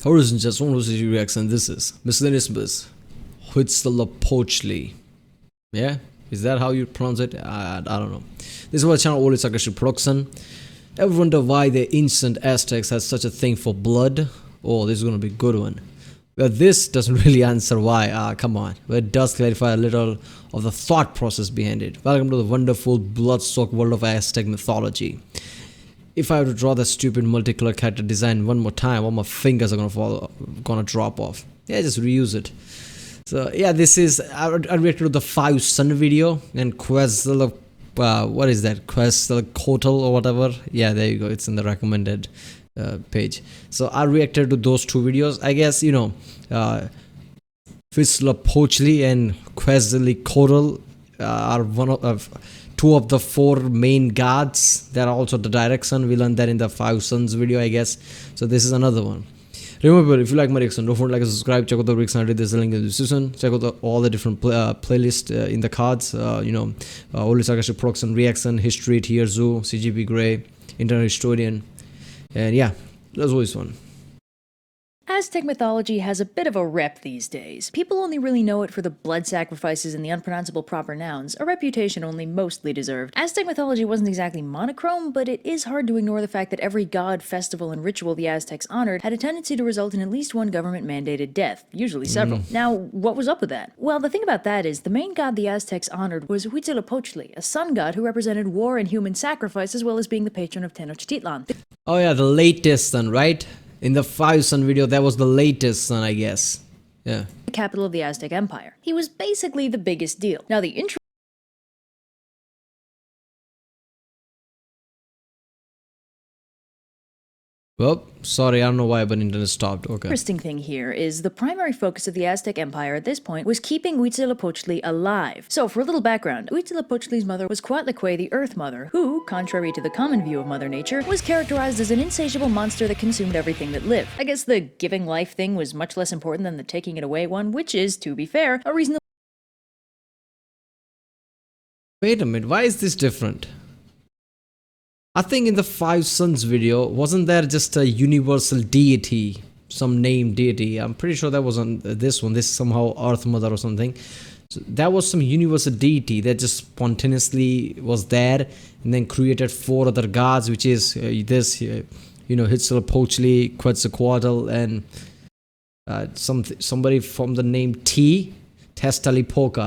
Horizon just one who's reacts, and this is Miscellaneous Huitzilopochtli. Yeah? Is that how you pronounce it? I don't know. This is our channel, only Sarcastic production. Ever wonder why the ancient Aztecs had such a thing for blood? Oh, this is gonna be a good one. Well, this doesn't really answer why, come on. But it does clarify a little of the thought process behind it. Welcome to the wonderful blood-soaked world of Aztec mythology. If I were to draw the stupid multicolor character design one more time, all my fingers are gonna drop off. Yeah, just reuse it. So yeah, this is I reacted to the 5 Sun video and what is that? Quetzalcoatl or whatever. Yeah, there you go. It's in the recommended page. So I reacted to those 2 videos. I guess Huitzilopochtli and Quetzalcoatl are one of 2 of the 4 main gods. That are also the direct sun. We learned that in the 5 Suns video, I guess. So this is another one. Remember, if you like my reaction, don't forget to like and subscribe. Check out the reaction. I did this link in the description. Check out all the different playlists in the cards. Only Sarcastic production, reaction, history, tier zoo, CGP Grey, internet historian, and yeah, that's always fun. Aztec mythology has a bit of a rep these days. People only really know it for the blood sacrifices and the unpronounceable proper nouns, a reputation only mostly deserved. Aztec mythology wasn't exactly monochrome, but it is hard to ignore the fact that every god, festival, and ritual the Aztecs honored had a tendency to result in at least one government-mandated death, usually several. Now, what was up with that? Well, the thing about that is, the main god the Aztecs honored was Huitzilopochtli, a sun god who represented war and human sacrifice as well as being the patron of Tenochtitlan. Oh yeah, the latest sun, right? In the 5 Sun video, that was the latest sun, I guess. Yeah. The capital of the Aztec Empire. He was basically the biggest deal. Now, the Well, sorry, I don't know why, but internet stopped. Okay. interesting thing here is the primary focus of the Aztec Empire at this point was keeping Huitzilopochtli alive. So, for a little background, Huitzilopochtli's mother was Coatlicue, the Earth Mother, who, contrary to the common view of Mother Nature, was characterized as an insatiable monster that consumed everything that lived. I guess the giving life thing was much less important than the taking it away one, which is, to be fair, a reason. Wait a minute, why is this different? I think in the 5 Suns video, wasn't there just a universal deity, some named deity? I'm pretty sure that wasn't this one. This is somehow Earth Mother or something. So that was some universal deity that just spontaneously was there and then created 4 other gods, which is Huitzilopochtli, Quetzalcoatl, and somebody from the name Testalipoca,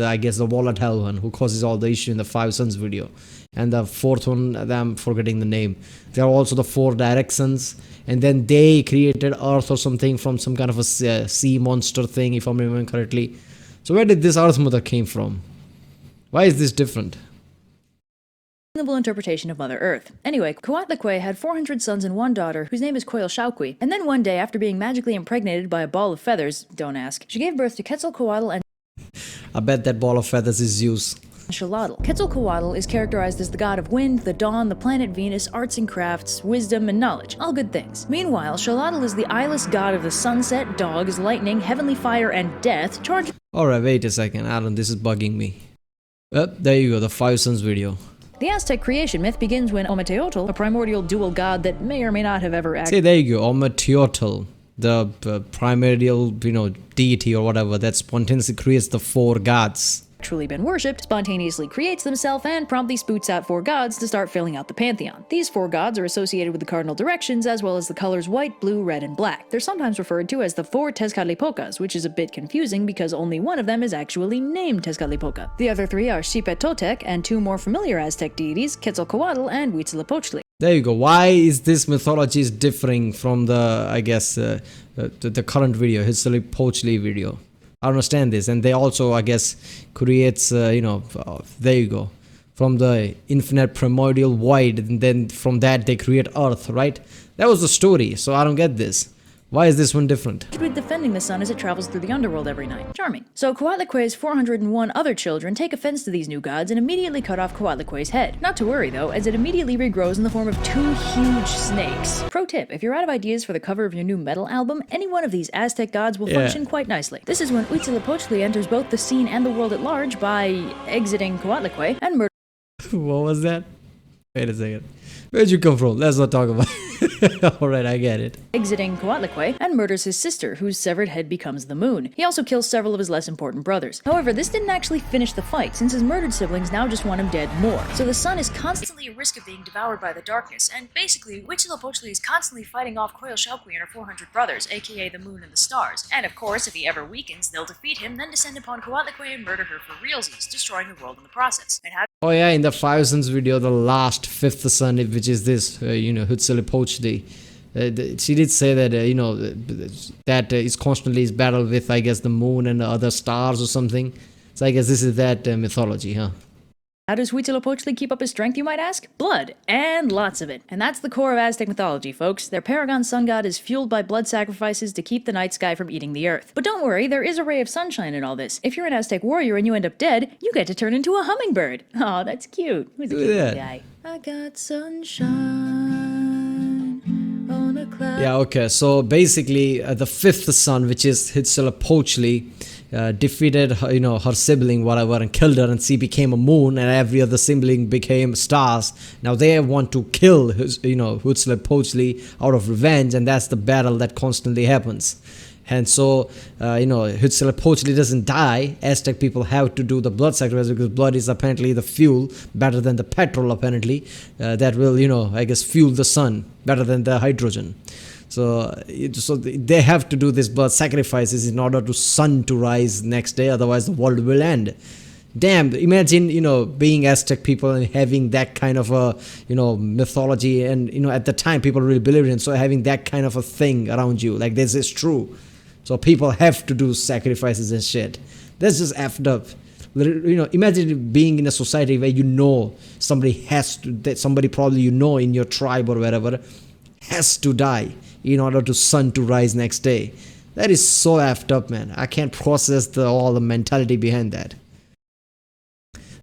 I guess the volatile one who causes all the issue in the 5 Suns video. And the 4th one, I'm forgetting the name. There are also the 4 directions, and then they created Earth or something from some kind of a sea monster thing, if I'm remembering correctly. So where did this Earth Mother came from? Why is this different? Reasonable interpretation of Mother Earth. Anyway, Coatlicue had 400 sons and 1 daughter, whose name is Coilxauhqui, and then one day, after being magically impregnated by a ball of feathers, don't ask, she gave birth to Quetzalcoatl and I bet that ball of feathers is Zeus. Xolotl. Quetzalcoatl is characterized as the god of wind, the dawn, the planet Venus, arts and crafts, wisdom, and knowledge. All good things. Meanwhile, Xolotl is the eyeless god of the sunset, dogs, lightning, heavenly fire, and death, charged. Alright, wait a second, Adam, this is bugging me. Well, there you go, the 5 Suns video. The Aztec creation myth begins when Ometeotl, a primordial dual god that may or may not have ever acted. See, there you go, Ometeotl, the primordial, deity or whatever that spontaneously creates the 4 gods. Actually been worshipped, spontaneously creates themselves and promptly spoots out 4 gods to start filling out the pantheon. These 4 gods are associated with the cardinal directions as well as the colors white, blue, red, and black. They're sometimes referred to as the 4 Tezcatlipocas, which is a bit confusing because only one of them is actually named Tezcatlipoca. The other 3 are Xipetotec and 2 more familiar Aztec deities, Quetzalcoatl and Huitzilopochtli. There you go. Why is this mythology is differing from the, I guess, the current video, Huitzilopochtli video? I understand this, and they also, I guess, creates, there you go, from the infinite primordial void, and then from that they create Earth, right? That was the story, so I don't get this. Why is this one different? With defending the sun as it travels through the underworld every night. Charming. So Coatlicue's 401 other children take offense to these new gods and immediately cut off Coatlicue's head. Not to worry though, as it immediately regrows in the form of 2 huge snakes. Pro tip, if you're out of ideas for the cover of your new metal album, any one of these Aztec gods will function quite nicely. This is when Huitzilopochtli enters both the scene and the world at large by exiting Coatlicue and murdering. What was that? Wait a second. Where'd you come from? Let's not talk about it. Alright, I get it. Exiting Coatlicue, and murders his sister, whose severed head becomes the moon. He also kills several of his less important brothers. However, this didn't actually finish the fight, since his murdered siblings now just want him dead more. So the sun is constantly at risk of being devoured by the darkness, and basically, Huitzilopochtli is constantly fighting off Coatlicue and her 400 brothers, aka the moon and the stars. And of course, if he ever weakens, they'll defeat him, then descend upon Coatlicue and murder her for realsies, destroying the world in the process. And how Oh yeah, in the 5 Sons video, the last 5th son, which is this, Huitzilopochtli, she did say that, that is constantly his battle with, I guess, the moon and the other stars or something. So I guess this is that mythology, huh? How does Huitzilopochtli keep up his strength, you might ask? Blood, and lots of it. And that's the core of Aztec mythology, folks. Their paragon sun god is fueled by blood sacrifices to keep the night sky from eating the earth. But don't worry, there is a ray of sunshine in all this. If you're an Aztec warrior and you end up dead, you get to turn into a hummingbird. Aw, that's cute. Who's the cute little guy? I got sunshine on a cloud. Yeah, okay, so basically the 5th son, which is Huitzilopochtli, defeated her, her sibling, whatever, and killed her, and she became a moon, and every other sibling became stars. Now they want to kill Huitzilopochtli out of revenge, and that's the battle that constantly happens. And so, Huitzilopochtli doesn't die. Aztec people have to do the blood sacrifice because blood is apparently the fuel, better than the petrol apparently, that will, I guess, fuel the sun better than the hydrogen. So they have to do this blood sacrifices in order to sun to rise next day, otherwise the world will end. Damn, imagine, being Aztec people and having that kind of a, mythology, and, at the time people really believed in, so having that kind of a thing around you, like this is true. So people have to do sacrifices and shit. That's just effed up. Imagine being in a society where somebody has to, that somebody probably in your tribe or wherever has to die in order to sun to rise next day. That is so effed up, man. I can't process all the mentality behind that.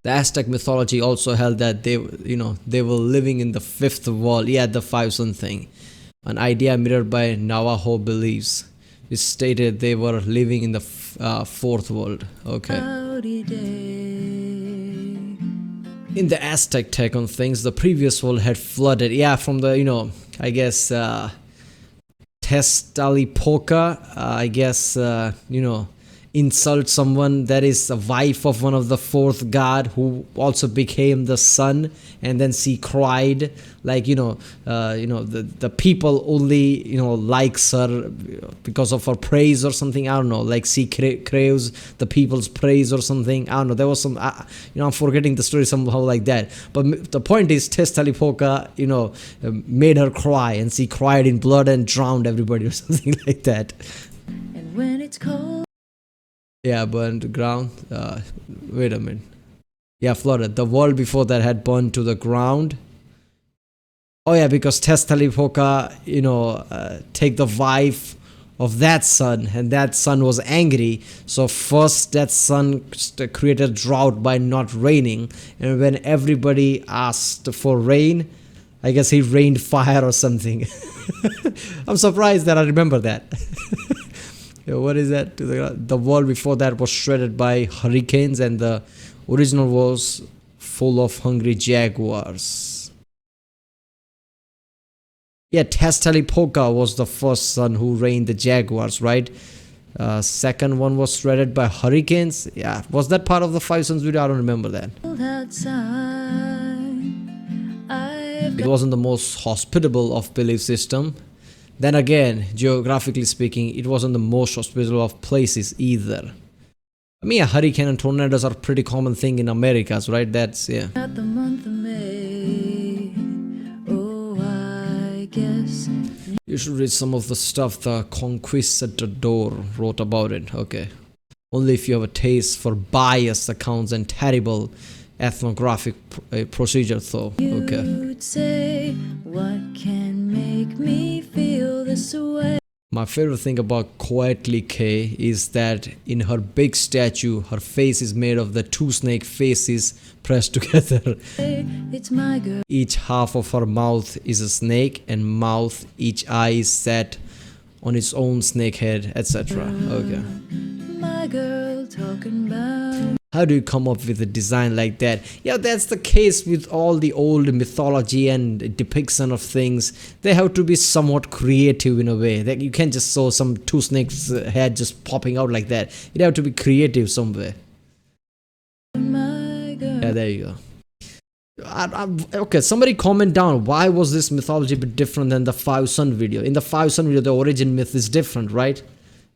The Aztec mythology also held that they were living in the 5th world. Yeah, the 5 Sun thing, an idea mirrored by Navajo beliefs, which stated they were living in the 4th world. Okay. In the Aztec take on things, the previous world had flooded. Yeah, from the I guess Tezcatlipoca, I guess insult someone that is a wife of one of the 4th god who also became the sun, and then she cried like the people only likes her because of her praise or something. I don't know, like she craves the people's praise or something. I don't know, there was some I'm forgetting the story somehow like that, but the point is Tezcatlipoca made her cry, and she cried in blood and drowned everybody or something like that. And when it's cold, yeah, burned to the ground. Wait a minute. Yeah, flooded. The world before that had burned to the ground. Oh yeah, because Tezcatlipoca, take the wife of that sun, and that sun was angry. So first that sun created drought by not raining, and when everybody asked for rain, I guess he rained fire or something. I'm surprised that I remember that. Yeah, what is that? The world before that was shredded by hurricanes, and the original was full of hungry jaguars. Yeah, Tezcatlipoca was the first sun who rained the jaguars, right? Second one was shredded by hurricanes. Yeah, was that part of the 5 Sons video? I don't remember that. It wasn't the most hospitable of belief system. Then again, geographically speaking, it wasn't the most hospitable of places either. I mean, a hurricane and tornadoes are a pretty common thing in Americas, right? That's, yeah. At the month of May, oh, I guess. You should read some of the stuff the Conquistador wrote about it. Okay. Only if you have a taste for biased accounts and terrible ethnographic procedure, though. Okay. You'd say, what can make me feel this way? My favorite thing about Coatlicue is that in her big statue, her face is made of the 2 snake faces pressed together. It's my girl. Each half of her mouth is a snake, and mouth, each eye is set on its own snake head, etc. Okay. My girl talking about. How do you come up with a design like that? Yeah, that's the case with all the old mythology and depiction of things. They have to be somewhat creative in a way. That you can't just saw some two snakes head just popping out like that. It have to be creative somewhere. Yeah, there you go. Okay, somebody comment down, why was this mythology a bit different than the Five Sun video? In the Five Sun video, the origin myth is different, right?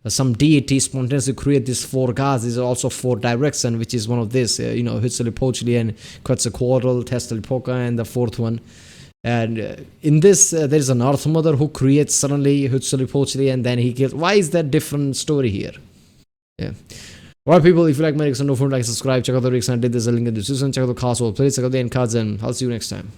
Some deity spontaneously create these four gods. These are also four directions, which is one of this, Huitzilopochtli and Quetzalcoatl, Tezcatlipoca, and the fourth one. And in this, there is an Earth Mother who creates suddenly Huitzilopochtli, and then he kills. Why is that different story here? Yeah. Alright, people, if you like my reaction, don't forget to like, subscribe, check out the reaction I did. There's a link in the description. Check out the cast, please check out the end cards, and I'll see you next time.